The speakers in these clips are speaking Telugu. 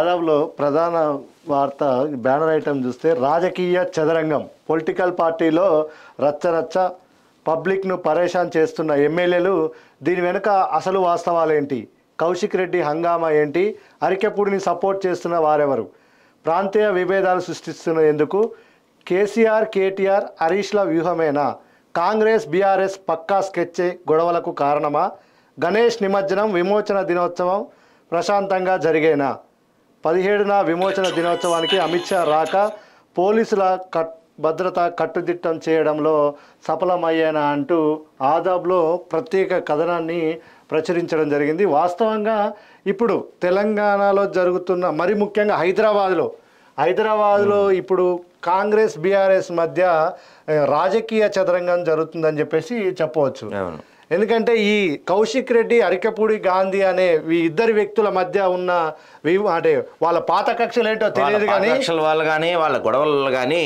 ఆదాబ్లో ప్రధాన వార్త బ్యానర్ ఐటమ్ చూస్తే రాజకీయ చదరంగం పొలిటికల్ పార్టీలో రచ్చరచ్చ పబ్లిక్ను పరేషాన్ చేస్తున్న ఎమ్మెల్యేలు దీని వెనుక అసలు వాస్తవాలేంటి కౌశిక్ రెడ్డి హంగామా ఏంటి అరికెపూడిని సపోర్ట్ చేస్తున్న వారెవరు ప్రాంతీయ విభేదాలు సృష్టిస్తున్న ఎందుకు కేసీఆర్ కేటీఆర్ హరీష్ల వ్యూహమేనా కాంగ్రెస్ బీఆర్ఎస్ పక్కా స్కెచ్ గొడవలకు కారణమా గణేష్ నిమజ్జనం విమోచన దినోత్సవం ప్రశాంతంగా జరిగేనా 17న విమోచన దినోత్సవానికి అమిత్ షా రాక పోలీసుల భద్రత కట్టుదిట్టం చేయడంలో సఫలమయ్యేనా అంటూ ఆదాబ్లో ప్రత్యేక కథనాన్ని ప్రచురించడం జరిగింది. వాస్తవంగా ఇప్పుడు తెలంగాణలో జరుగుతున్న మరి ముఖ్యంగా హైదరాబాద్లో ఇప్పుడు కాంగ్రెస్ బీఆర్ఎస్ మధ్య రాజకీయ చదరంగం జరుగుతుందని చెప్పేసి చెప్పవచ్చు. ఎందుకంటే ఈ కౌశిక్ రెడ్డి అరికెపూడి గాంధీ అనే ఈ ఇద్దరు వ్యక్తుల మధ్య ఉన్న అంటే వాళ్ళ పాత కక్షలు ఏంటో తెలియదు కానీ వాళ్ళు కానీ వాళ్ళ గొడవలు కానీ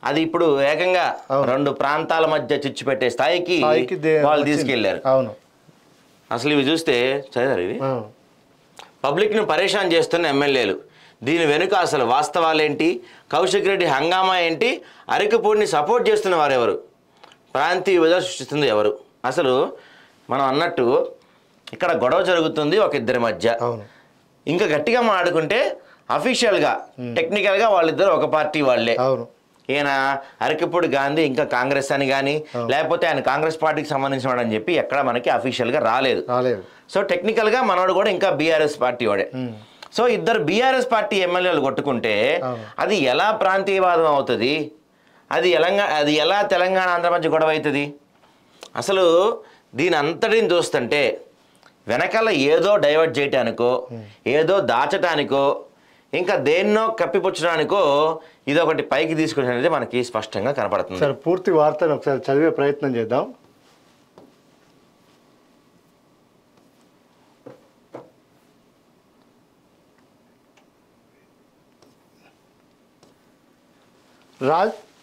అది ఇప్పుడు ఏకంగా రెండు ప్రాంతాల మధ్య చిచ్చు పెట్టే స్థాయికి వాళ్ళు తీసుకెళ్లారు. అవును, అసలు ఇవి చూస్తే చదివారు ఇవి పబ్లిక్ను పరేషాన్ చేస్తున్న ఎమ్మెల్యేలు దీని వెనుక అసలు వాస్తవాలేంటి కౌశిక్ రెడ్డి హంగామా ఏంటి అరికెపూడిని సపోర్ట్ చేస్తున్న వారెవరు ప్రాంతీయ విభేదాలు సృష్టిస్తుంది ఎవరు అసలు మనం అన్నట్టు ఇక్కడ గొడవ జరుగుతుంది ఒక ఇద్దరి మధ్య. ఇంకా గట్టిగా మాట్లాడుకుంటే అఫీషియల్గా టెక్నికల్గా వాళ్ళిద్దరు ఒక పార్టీ వాళ్ళే. ఈయన అరికెపూడి గాంధీ ఇంకా కాంగ్రెస్ అని కానీ లేకపోతే ఆయన కాంగ్రెస్ పార్టీకి సంబంధించిన వాడు అని చెప్పి ఎక్కడ మనకి అఫీషియల్గా రాలేదు. సో టెక్నికల్గా మనోడు కూడా ఇంకా బీఆర్ఎస్ పార్టీ వాడే. సో ఇద్దరు బీఆర్ఎస్ పార్టీ ఎమ్మెల్యేలు కొట్టుకుంటే అది ఎలా ప్రాంతీయవాదం అవుతుంది, అది ఎలా తెలంగాణ ఆంధ్ర మధ్య గొడవ అవుతుంది? అసలు దీని అంతటిని చూస్తుంటే వెనకాల ఏదో డైవర్ట్ చేయటానికో ఏదో దాచటానికో ఇంకా దేన్నో కప్పిపుచ్చడానికో ఇదొకటి పైకి తీసుకొచ్చినది మనకి స్పష్టంగా కనపడుతుంది. సార్ పూర్తి వార్తను ఒకసారి చదివే ప్రయత్నం చేద్దాం.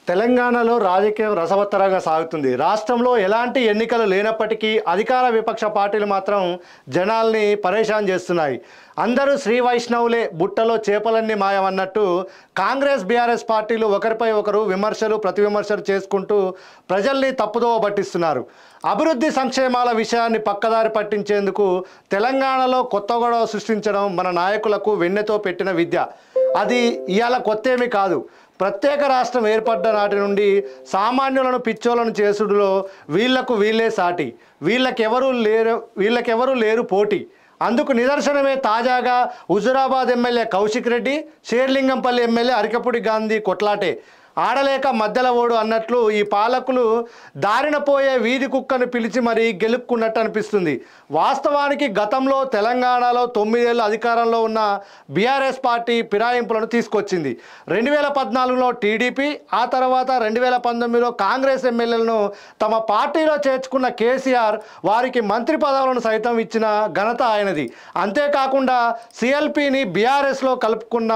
తెలంగాణలో రాజకీయం రసవత్తరంగా సాగుతుంది. రాష్ట్రంలో ఎలాంటి ఎన్నికలు లేనప్పటికీ అధికార విపక్ష పార్టీలు మాత్రం జనాల్ని పరేషాన్ చేస్తున్నాయి. అందరూ శ్రీ వైష్ణవులే బుట్టలో చేపలన్నీ మాయమన్నట్టు కాంగ్రెస్ బీఆర్ఎస్ పార్టీలు ఒకరిపై ఒకరు విమర్శలు ప్రతి విమర్శలు చేసుకుంటూ ప్రజల్ని తప్పుదోవ పట్టిస్తున్నారు. అభివృద్ధి సంక్షేమాల విషయాన్ని పక్కదారి పట్టించేందుకు తెలంగాణలో కొత్త గొడవ సృష్టించడం మన నాయకులకు వెన్నెతో పెట్టిన విద్య. అది ఇవాళ కొత్తేమీ కాదు. ప్రత్యేక రాష్ట్రం ఏర్పడ్డ నాటి నుండి సామాన్యులను పిచ్చోలను చేసుడులో వీళ్ళే సాటి, వీళ్ళకెవరూ లేరు పోటీ. అందుకు నిదర్శనమే తాజాగా హుజురాబాద్ ఎమ్మెల్యే కౌశిక్ రెడ్డి, షేర్లింగంపల్లి ఎమ్మెల్యే అరికెపూడి గాంధీ కొట్లాటే. ఆడలేక మధ్యల ఓడు అన్నట్లు ఈ పాలకులు దారిన పోయే వీధి కుక్కను పిలిచి మరీ గెలుపుకున్నట్టు అనిపిస్తుంది. వాస్తవానికి గతంలో తెలంగాణలో 9 ఏళ్ళు అధికారంలో ఉన్న బీఆర్ఎస్ పార్టీ ఫిరాయింపులను తీసుకొచ్చింది. 2014లో టీడీపీ, ఆ తర్వాత 2019లో కాంగ్రెస్ ఎమ్మెల్యేలను తమ పార్టీలో చేర్చుకున్న కేసీఆర్ వారికి మంత్రి పదవులను సైతం ఇచ్చిన ఘనత ఆయనది. అంతేకాకుండా సిఎల్పిని బీఆర్ఎస్లో కలుపుకున్న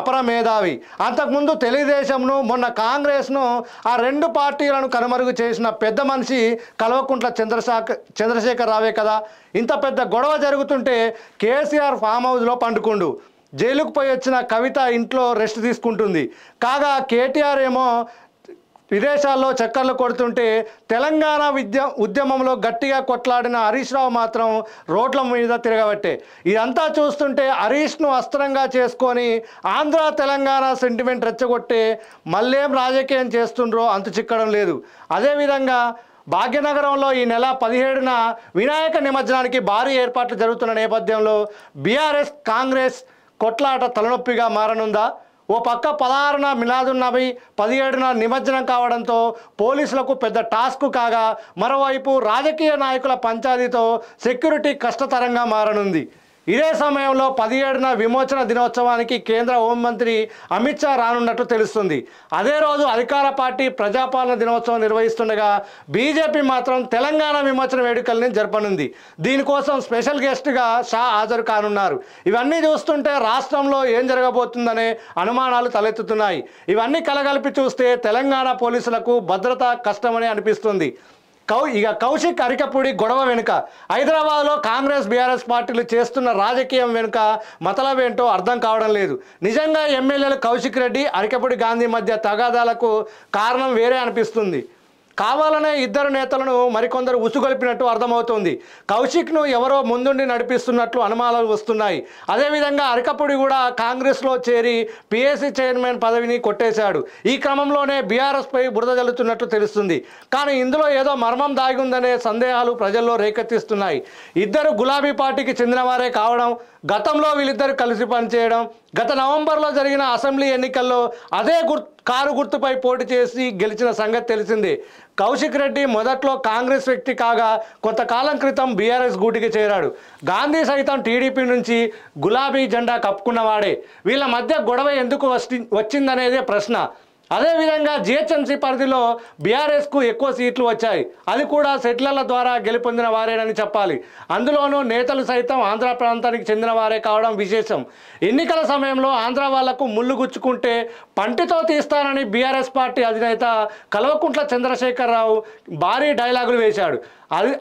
అపర మేధావి. అంతకుముందు తెలుగుదేశంను మొన్న కాంగ్రెస్ను ఆ రెండు పార్టీలను కనుమరుగు చేసిన పెద్ద మనిషి కల్వకుంట్ల చంద్రశేఖర్ రావే కదా. ఇంత పెద్ద గొడవ జరుగుతుంటే కేసీఆర్ ఫామ్ హౌస్లో పండుకుండు, జైలుకు పోయి వచ్చిన కవిత ఇంట్లో రెస్ట్ తీసుకుంటుంది. కాగా కేటీఆర్ ఏమో విదేశాల్లో చక్కర్లు కొడుతుంటే తెలంగాణ ఉద్యమంలో గట్టిగా కొట్లాడిన హరీష్ రావు మాత్రం రోడ్ల మీద తిరగబట్టే. ఇదంతా చూస్తుంటే హరీష్ను అస్త్రంగా చేసుకొని ఆంధ్ర తెలంగాణ సెంటిమెంట్ రెచ్చగొట్టే మళ్ళేం రాజకీయం చేస్తుండ్రో అంతు చిక్కడం లేదు. అదేవిధంగా భాగ్యనగరంలో ఈ నెల 17న వినాయక నిమజ్జనానికి భారీ ఏర్పాట్లు జరుగుతున్న నేపథ్యంలో బీఆర్ఎస్ కాంగ్రెస్ కొట్లాట తలనొప్పిగా మారనుందా? ఓ పక్క 16న మిలాదున్నబి 17న నిమజ్జనం కావడంతో పోలీసులకు పెద్ద టాస్క్ కాగా, మరోవైపు రాజకీయ నాయకుల పంచాయతీతో సెక్యూరిటీ కష్టతరంగా మారనుంది. ఇదే సమయంలో 17న విమోచన దినోత్సవానికి కేంద్ర హోంమంత్రి అమిత్ షా రానున్నట్లు తెలుస్తుంది. అదే రోజు అధికార పార్టీ ప్రజాపాలన దినోత్సవం నిర్వహిస్తుండగా బీజేపీ మాత్రం తెలంగాణ విమోచన వేడుకల్ని జరపనుంది. దీనికోసం స్పెషల్ గెస్ట్గా షా హాజరు కానున్నారు. ఇవన్నీ చూస్తుంటే రాష్ట్రంలో ఏం జరగబోతుందనే అనుమానాలు తలెత్తుతున్నాయి. ఇవన్నీ కలగలిపి చూస్తే తెలంగాణ పోలీసులకు భద్రత కష్టమని అనిపిస్తుంది. ఇక కౌశిక్ అరికపూడి గొడవ వెనుక హైదరాబాద్లో కాంగ్రెస్ బీఆర్ఎస్ పార్టీలు చేస్తున్న రాజకీయం వెనుక మతలబ్ ఏంటో అర్థం కావడం లేదు. నిజంగా ఎమ్మెల్యేలు కౌశిక్ రెడ్డి అరికపూడి గాంధీ మధ్య తగాదాలకు కారణం వేరే అనిపిస్తుంది. కావాలనే ఇద్దరు నేతలను మరికొందరు ఉసుగొలిపినట్టు అర్థమవుతోంది. కౌశిక్ను ఎవరో ముందుండి నడిపిస్తున్నట్లు అనుమానాలు వస్తున్నాయి. అదేవిధంగా అరికపూడి కూడా కాంగ్రెస్లో చేరి పిఎస్సి చైర్మన్ పదవిని కొట్టేశాడు. ఈ క్రమంలోనే బీఆర్ఎస్పై బురద జల్లుతున్నట్లు తెలుస్తుంది. కానీ ఇందులో ఏదో మర్మం దాగి ఉందనే సందేహాలు ప్రజల్లో రేకెత్తిస్తున్నాయి. ఇద్దరు గులాబీ పార్టీకి చెందినవారే కావడం, గతంలో వీళ్ళిద్దరు కలిసి పనిచేయడం, గత నవంబర్లో జరిగిన అసెంబ్లీ ఎన్నికల్లో అదే కారు గుర్తుపై పోటీ చేసి గెలిచిన సంగతి తెలిసిందే. కౌశిక్ రెడ్డి మొదట్లో కాంగ్రెస్ వ్యక్తి కాగా కొంతకాలం క్రితం బీఆర్ఎస్ గూటికి చేరాడు. గాంధీ సైతం టీడీపీ నుంచి గులాబీ జెండా కప్పుకున్నవాడే. వీళ్ళ మధ్య గొడవ ఎందుకు వచ్చిందనేదే ప్రశ్న. అదేవిధంగా జిహెచ్ఎంసీ పరిధిలో బీఆర్ఎస్కు ఎక్కువ సీట్లు వచ్చాయి. అది కూడా సెటిలర్ల ద్వారా గెలుపొందిన వారేనని చెప్పాలి. అందులోనూ నేతలు సైతం ఆంధ్ర ప్రాంతానికి చెందిన వారే కావడం విశేషం. ఎన్నికల సమయంలో ఆంధ్ర వాళ్లకు ముళ్ళు గుచ్చుకుంటే పంటితో తీస్తానని బీఆర్ఎస్ పార్టీ అధినేత కల్వకుంట్ల చంద్రశేఖరరావు భారీ డైలాగులు వేశాడు.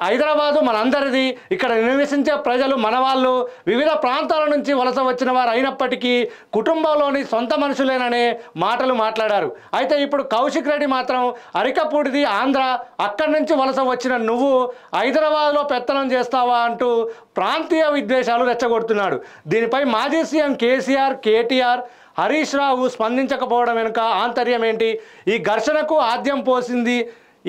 హైదరాబాదు మనందరిది, ఇక్కడ నివసించే ప్రజలు మనవాళ్ళు, వివిధ ప్రాంతాల నుంచి వలస వచ్చిన వారు అయినప్పటికీ కుటుంబంలోని సొంత మనుషులేననే మాటలు మాట్లాడారు. అయితే ఇప్పుడు కౌశిక్ రెడ్డి మాత్రం అరికపూడిది ఆంధ్ర, అక్కడి నుంచి వలస వచ్చిన నువ్వు హైదరాబాద్లో పెత్తనం చేస్తావా అంటూ ప్రాంతీయ విద్వేషాలు రెచ్చగొడుతున్నాడు. దీనిపై మాజీ సీఎం కేసీఆర్, కేటీఆర్, హరీష్ రావు స్పందించకపోవడం వెనుక ఆంతర్యం ఏంటి? ఈ ఘర్షణకు ఆద్యం పోసింది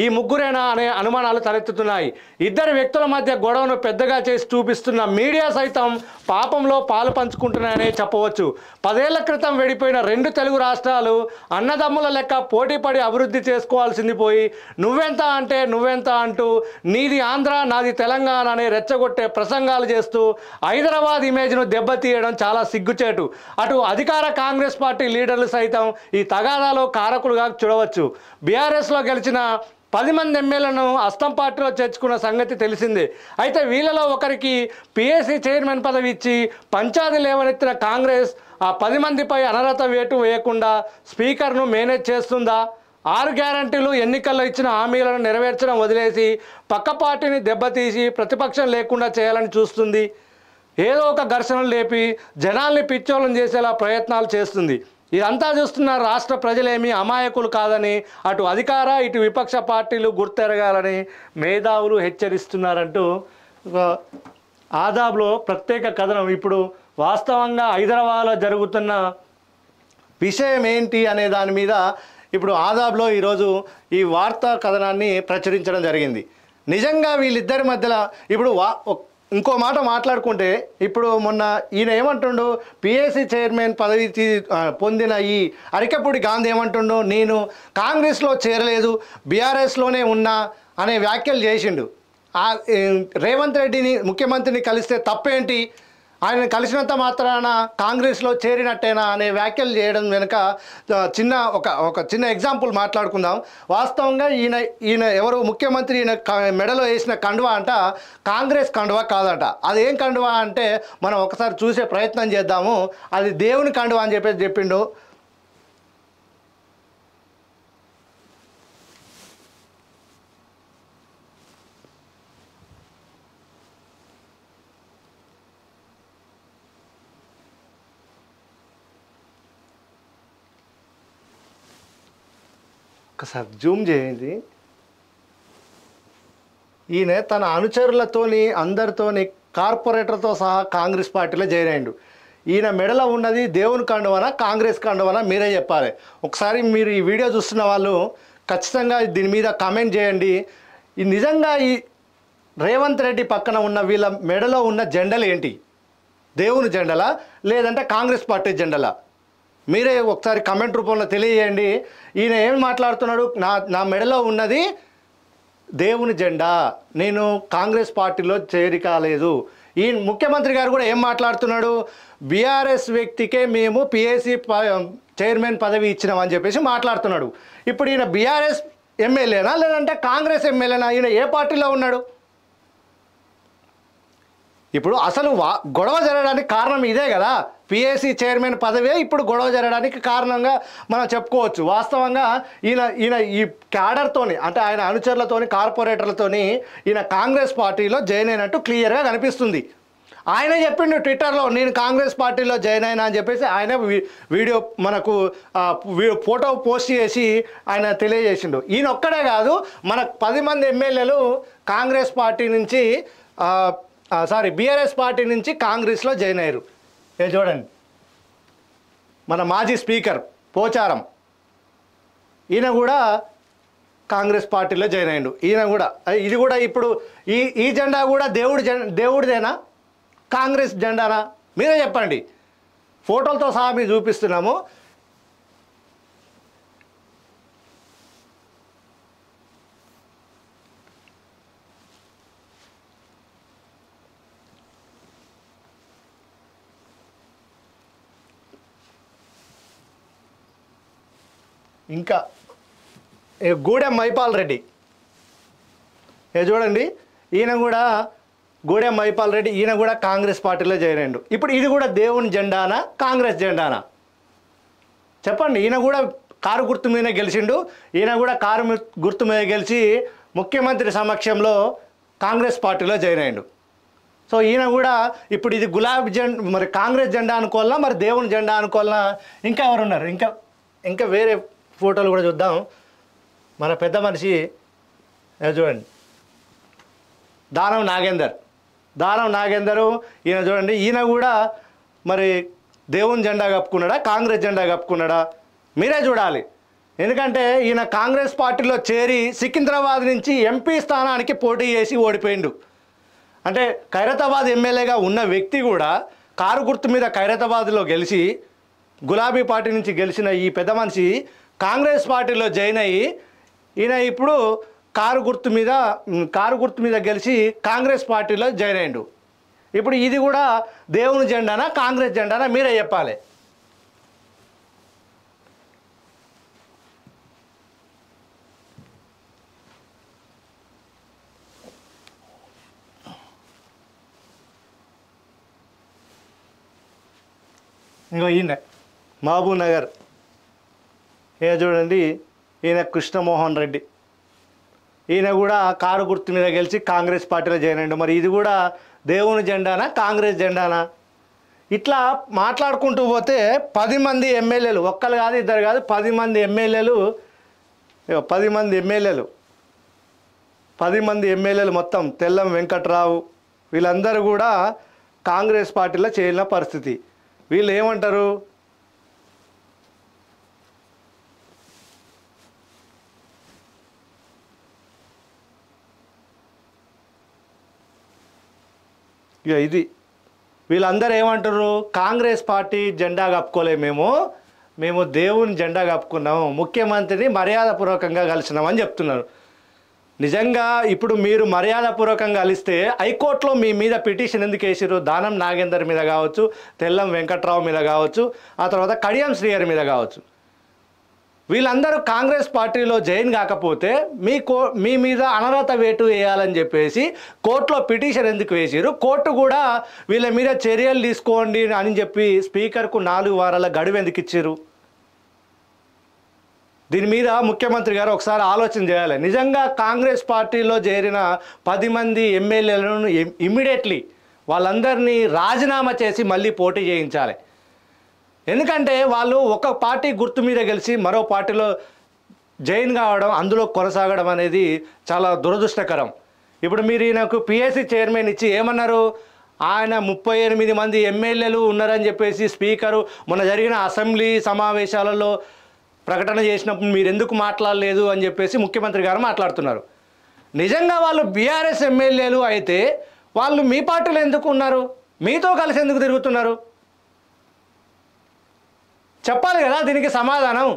ఈ ముగ్గురేనా అనే అనుమానాలు తలెత్తుతున్నాయి. ఇద్దరు వ్యక్తుల మధ్య గొడవను పెద్దగా చేసి చూపిస్తున్న మీడియా సైతం పాపంలో పాలు పంచుకుంటున్నాయనే చెప్పవచ్చు. 10 ఏళ్ల క్రితం వెడిపోయిన 2 తెలుగు రాష్ట్రాలు అన్నదమ్ముల లెక్క పోటీపడి అభివృద్ధి చేసుకోవాల్సింది పోయి నువ్వెంత అంటే నువ్వెంత అంటూ నీది ఆంధ్ర నాది తెలంగాణ అనే రెచ్చగొట్టే ప్రసంగాలు చేస్తూ హైదరాబాద్ ఇమేజ్ను దెబ్బతీయడం చాలా సిగ్గుచేటు. అటు అధికార కాంగ్రెస్ పార్టీ లీడర్లు సైతం ఈ తగాదాలో కారకులుగా చూడవచ్చు. బీఆర్ఎస్లో గెలిచిన 10 మంది ఎమ్మెల్యేలను అస్తం పార్టీలో చేర్చుకున్న సంగతి తెలిసిందే. అయితే వీళ్ళలో ఒకరికి పిఎస్సి చైర్మన్ పదవి ఇచ్చి పంచాయతీ లేవనెత్తిన కాంగ్రెస్ ఆ 10 మందిపై అనర్హత వేటు వేయకుండా స్పీకర్ను మేనేజ్ చేస్తుందా? 6 గ్యారంటీలు ఎన్నికల్లో ఇచ్చిన హామీలను నెరవేర్చడం వదిలేసి పక్క పార్టీని దెబ్బతీసి ప్రతిపక్షం లేకుండా చేయాలని చూస్తుంది. ఏదో ఒక ఘర్షణలు లేపి జనాల్ని పిచ్చోళ్ళని చేసేలా ప్రయత్నాలు చేస్తుంది. ఇదంతా చూస్తున్న రాష్ట్ర ప్రజలేమీ అమాయకులు కాదని అటు అధికార ఇటు విపక్ష పార్టీలు గుర్తెరగాలని మేధావులు హెచ్చరిస్తున్నారంటూ ఆదాబ్లో ప్రత్యేక కథనం. ఇప్పుడు వాస్తవంగా హైదరాబాద్లో జరుగుతున్న విషయం ఏంటి అనే దాని మీద ఇప్పుడు ఆదాబ్లో ఈరోజు ఈ వార్తా కథనాన్ని ప్రచురించడం జరిగింది. నిజంగా వీళ్ళిద్దరి మధ్యలో ఇప్పుడు ఇంకో మాట మాట్లాడుకుంటే ఇప్పుడు మొన్న ఈయన ఏమంటుండు, పిఎస్సి చైర్మన్ పదవి పొందిన ఈ అరికపూడి గాంధీ ఏమంటుండు, నేను కాంగ్రెస్లో చేరలేదు బీఆర్ఎస్లోనే ఉన్నా అనే వ్యాఖ్యలు చేసిండు. రేవంత్ రెడ్డిని ముఖ్యమంత్రిని కలిస్తే తప్పేంటి, ఆయన కలిసినంత మాత్రాన కాంగ్రెస్లో చేరినట్టేనా అనే వ్యాఖ్యలు చేయడం వెనుక ఒక చిన్న ఎగ్జాంపుల్ మాట్లాడుకుందాం. వాస్తవంగా ఈయన ఎవరు ముఖ్యమంత్రి ఈయన మెడలో వేసిన కండువా అంట కాంగ్రెస్ కండువా కాదట. అదేం కండువా అంటే మనం ఒకసారి చూసే ప్రయత్నం చేద్దాము. అది దేవుని కండువా అని చెప్పేసి చెప్పిండు. ఒకసారి జూమ్ చేయండి. ఈయన తన అనుచరులతోని అందరితోని కార్పొరేటర్తో సహా కాంగ్రెస్ పార్టీలో చేరాడు. ఈయన మెడలో ఉన్నది దేవుని కండువనా కాంగ్రెస్ కండువనా మీరే చెప్పాలి. ఒకసారి మీరు ఈ వీడియో చూస్తున్న వాళ్ళు ఖచ్చితంగా దీని మీద కామెంట్ చేయండి. ఈ నిజంగా ఈ రేవంత్ రెడ్డి పక్కన ఉన్న వీళ్ళ మెడలో ఉన్న జెండలు ఏంటి? దేవుని జెండలా లేదంటే కాంగ్రెస్ పార్టీ జెండలా? మీరే ఒకసారి కమెంట్ రూపంలో తెలియజేయండి. ఈయన ఏం మాట్లాడుతున్నాడు, నా మెడలో ఉన్నది దేవుని జెండా, నేను కాంగ్రెస్ పార్టీలో చేరికాలేదు. ఈ ముఖ్యమంత్రి గారు కూడా ఏం మాట్లాడుతున్నాడు, బీఆర్ఎస్ వ్యక్తికే మేము పిఎస్సి చైర్మన్ పదవి ఇచ్చినామని చెప్పేసి మాట్లాడుతున్నాడు. ఇప్పుడు ఈయన బీఆర్ఎస్ ఎమ్మెల్యేనా లేదంటే కాంగ్రెస్ ఎమ్మెల్యేనా? ఈయన ఏ పార్టీలో ఉన్నాడు? ఇప్పుడు అసలు గొడవ జరగడానికి కారణం ఇదే కదా, పిఏసీ చైర్మన్ పదవే ఇప్పుడు గొడవ జరగడానికి కారణంగా మనం చెప్పుకోవచ్చు. వాస్తవంగా ఈయన ఈ క్యాడర్తోని, అంటే ఆయన అనుచరులతోని, కార్పొరేటర్లతోని ఈయన కాంగ్రెస్ పార్టీలో జాయిన్ అయినట్టు క్లియర్గా కనిపిస్తుంది. ఆయనే చెప్పిండు ట్విట్టర్లో, నేను కాంగ్రెస్ పార్టీలో జాయిన్ అయినా అని చెప్పేసి ఆయన వీడియో మనకు ఫోటో పోస్ట్ చేసి ఆయన తెలియజేసిండు. ఈయన ఒక్కడే కాదు, మనకు 10 మంది ఎమ్మెల్యేలు కాంగ్రెస్ పార్టీ నుంచి బీఆర్ఎస్ పార్టీ నుంచి కాంగ్రెస్లో జాయిన్ అయ్యారు. చూడండి, మన మాజీ స్పీకర్ పోచారం ఈయన కూడా కాంగ్రెస్ పార్టీలో జాయిన్ అయ్యిండు. ఈయన కూడా, ఇది కూడా ఇప్పుడు ఈ జెండా కూడా దేవుడిదేనా, కాంగ్రెస్ జెండానా? మీరే చెప్పండి. ఫోటోలతో సహా మీరు చూపిస్తున్నాము. ఇంకా గూడెం మైపాల్ రెడ్డి చూడండి, ఈయన కూడా గూడెం మైపాల్ రెడ్డి, ఈయన కూడా కాంగ్రెస్ పార్టీలో జాయిన్ అయ్యిండు. ఇప్పుడు ఇది కూడా దేవుని జెండానా, కాంగ్రెస్ జెండానా చెప్పండి. ఈయన కూడా కారు గుర్తు మీద గెలిచిండు. ఈయన కూడా కారు గుర్తు మీద గెలిచి ముఖ్యమంత్రి సమక్షంలో కాంగ్రెస్ పార్టీలో జాయిన్ అయ్యిండు. సో ఈయన కూడా ఇప్పుడు ఇది గులాబీ జెండా, మరి కాంగ్రెస్ జెండా అనుకోవాలన్నా, మరి దేవుని జెండా అనుకోవాలన్నా? ఇంకా ఎవరు ఉన్నారు? ఇంకా వేరే ఫోటోలు కూడా చూద్దాం. మన పెద్ద మనిషి చూడండి, దానం నాగేందరు ఈయన చూడండి, ఈయన కూడా మరి దేవుని జెండా కప్పుకున్నాడా, కాంగ్రెస్ జెండా కప్పుకున్నాడా? మీరే చూడాలి. ఎందుకంటే ఈయన కాంగ్రెస్ పార్టీలో చేరి సికింద్రాబాద్ నుంచి ఎంపీ స్థానానికి పోటీ చేసి ఓడిపోయిండు. అంటే ఖైరతాబాద్ ఎమ్మెల్యేగా ఉన్న వ్యక్తి కూడా కారు గుర్తు మీద ఖైరతాబాద్లో గెలిచి, గులాబీ పార్టీ నుంచి గెలిచిన ఈ పెద్ద మనిషి కాంగ్రెస్ పార్టీలో జాయిన్ అయ్యి, ఈయన ఇప్పుడు కారు గుర్తు మీద గెలిచి కాంగ్రెస్ పార్టీలో జాయిన్ అయ్యిండు. ఇప్పుడు ఇది కూడా దేవుని జెండానా, కాంగ్రెస్ జెండానా? మీరే చెప్పాలి. ఇంకో ఈయన మహబూబ్ నగర్ చూడండి, ఈయన కృష్ణమోహన్ రెడ్డి, ఈయన కూడా కారు గుర్తు మీద గెలిచి కాంగ్రెస్ పార్టీలో జాయిన్ అయ్యిండు. మరి ఇది కూడా దేవుని జెండానా, కాంగ్రెస్ జెండానా? ఇట్లా మాట్లాడుకుంటూ పోతే 10 మంది ఎమ్మెల్యేలు, ఒక్కరు కాదు, ఇద్దరు కాదు, 10 మంది ఎమ్మెల్యేలు మొత్తం తెల్లం వెంకట్రావు వీళ్ళందరూ కూడా కాంగ్రెస్ పార్టీలో చేరిన పరిస్థితి. వీళ్ళు ఏమంటారు? ఇక ఇది వీళ్ళందరూ ఏమంటారు? కాంగ్రెస్ పార్టీ జెండా కప్పుకోలేము, మేము దేవుని జెండా కప్పుకున్నాము, ముఖ్యమంత్రిని మర్యాదపూర్వకంగా కలిసినామని చెప్తున్నారు. నిజంగా ఇప్పుడు మీరు మర్యాదపూర్వకంగా కలిస్తే హైకోర్టులో మీ మీద పిటిషన్ ఎందుకు వేసారు? దానం నాగేందర్ మీద కావచ్చు, తెల్లం వెంకట్రావు మీద కావచ్చు, ఆ తర్వాత కడియం శ్రీహరి మీద కావచ్చు. వీళ్ళందరూ కాంగ్రెస్ పార్టీలో జాయిన్ కాకపోతే మీ మీద అనర్హత వేటు వేయాలని చెప్పేసి కోర్టులో పిటిషన్ ఎందుకు వేసారు? కోర్టు కూడా వీళ్ళ మీద చర్యలు తీసుకోండి అని చెప్పి స్పీకర్కు 4 వారాల గడువు ఎందుకు ఇచ్చారు? దీని మీద ముఖ్యమంత్రి గారు ఒకసారి ఆలోచన చేయాలి. నిజంగా కాంగ్రెస్ పార్టీలో చేరిన 10 మంది ఎమ్మెల్యేలను ఇమ్మీడియట్లీ వాళ్ళందరినీ రాజీనామా చేసి మళ్ళీ పోటీ చేయించాలి. ఎందుకంటే వాళ్ళు ఒక పార్టీ గుర్తు మీద గెలిచి మరో పార్టీలో జాయిన్ కావడం, అందులో కొనసాగడం అనేది చాలా దురదృష్టకరం. ఇప్పుడు మీరు ఈయనకు పిఎస్సి చైర్మన్ ఇచ్చి ఏమన్నారు? ఆయన 38 మంది ఎమ్మెల్యేలు ఉన్నారని చెప్పేసి స్పీకరు మొన్న జరిగిన అసెంబ్లీ సమావేశాలలో ప్రకటన చేసినప్పుడు మీరు ఎందుకు మాట్లాడలేదు అని చెప్పేసి ముఖ్యమంత్రి గారు మాట్లాడుతున్నారు. నిజంగా వాళ్ళు బీఆర్ఎస్ ఎమ్మెల్యేలు అయితే వాళ్ళు మీ పార్టీలో ఎందుకు ఉన్నారు? మీతో కలిసి ఎందుకు తిరుగుతున్నారు? చెప్పాలి కదా దీనికి సమాధానం.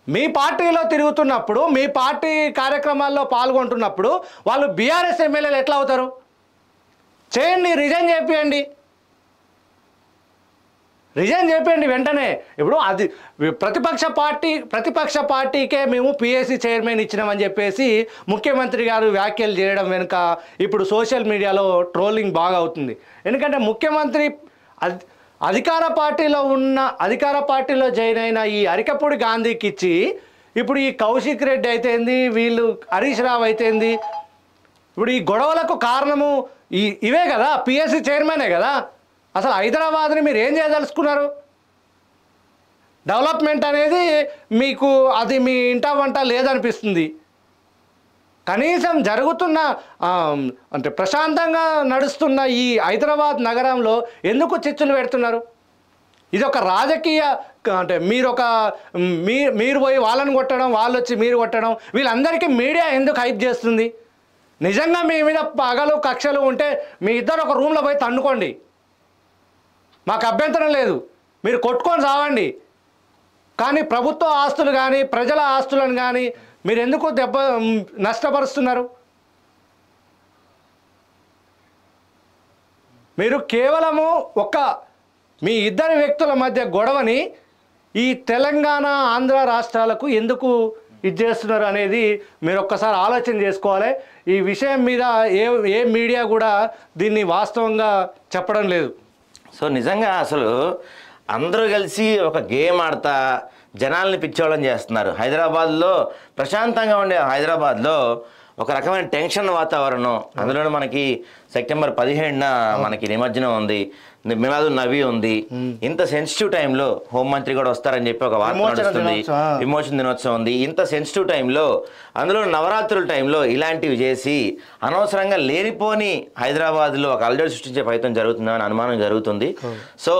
మీ పార్టీలో తిరుగుతున్నప్పుడు, మీ పార్టీ కార్యక్రమాల్లో పాల్గొంటున్నప్పుడు వాళ్ళు బీఆర్ఎస్ ఎమ్మెల్యేలు ఎట్లా అవుతారు? చేయండి, రిజైన్ చేపియండి. రిజైన్ చేయండి వెంటనే. ఇప్పుడు అది ప్రతిపక్ష పార్టీకే మేము పిఎస్సి చైర్మన్ ఇచ్చినామని చెప్పేసి ముఖ్యమంత్రి గారు వ్యాఖ్యలు చేయడం వెనుక ఇప్పుడు సోషల్ మీడియాలో ట్రోలింగ్ బాగా అవుతుంది. ఎందుకంటే ముఖ్యమంత్రి అధికార పార్టీలో జాయిన్ అయిన ఈ అరికపూడి గాంధీకి ఇచ్చి ఇప్పుడు ఈ కౌశిక్ రెడ్డి అయితేంది, వీళ్ళు హరీష్ రావు అయితేంది, ఇప్పుడు ఈ గొడవలకు కారణము ఇవే కదా, పిఎస్సి చైర్మనే కదా. అసలు హైదరాబాద్ని మీరు ఏం చేయదలుచుకున్నారు? డెవలప్మెంట్ అనేది మీకు అది మీ ఇంట వంట లేదనిపిస్తుంది. కనీసం జరుగుతున్న అంటే ప్రశాంతంగా నడుస్తున్న ఈ హైదరాబాద్ నగరంలో ఎందుకు చిచ్చులు పెడుతున్నారు? ఇది ఒక రాజకీయ అంటే మీరు పోయి వాళ్ళని కొట్టడం, వాళ్ళు వచ్చి మీరు కొట్టడం, వీళ్ళందరికీ మీడియా ఎందుకు హైప్ చేస్తుంది? నిజంగా మీ మీద పగలు కక్షలు ఉంటే మీ ఇద్దరు ఒక రూమ్లో పోయి తన్నుకోండి, మాకు అభ్యంతరం లేదు, మీరు కొట్టుకొని రావండి. కానీ ప్రభుత్వ ఆస్తులు కానీ ప్రజల ఆస్తులను కానీ మీరు ఎందుకు నష్టపరుస్తున్నారు? మీరు కేవలము మీ ఇద్దరు వ్యక్తుల మధ్య గొడవని ఈ తెలంగాణ ఆంధ్ర రాష్ట్రాలకు ఎందుకు ఇది చేస్తున్నారు అనేది మీరు ఒక్కసారి ఆలోచన చేసుకోవాలి. ఈ విషయం మీద ఏ మీడియా కూడా దీన్ని వాస్తవంగా చెప్పడం లేదు. సో నిజంగా అసలు అందరూ కలిసి ఒక గేమ్ ఆడతా జనాల్ని పిచ్చోళ్ళని చేస్తున్నారు. హైదరాబాద్లో ప్రశాంతంగా ఉండే హైదరాబాద్లో ఒక రకమైన టెన్షన్ వాతావరణం. అందులోనూ మనకి సెప్టెంబర్ 17న మనకి నిమజ్జనం ఉంది, మిలాదు నబీ ఉంది. ఇంత సెన్సిటివ్ టైంలో హోంమంత్రి కూడా వస్తారని చెప్పి ఒక వార్త నడుస్తుంది, విమోచన దినోత్సవం ఉంది. ఇంత సెన్సిటివ్ టైంలో, అందులో నవరాత్రుల టైంలో ఇలాంటివి చేసి అనవసరంగా లేనిపోని హైదరాబాద్లో ఒక అల్జడి సృష్టించే ప్రయత్నం జరుగుతుందని అనుమానం జరుగుతుంది. సో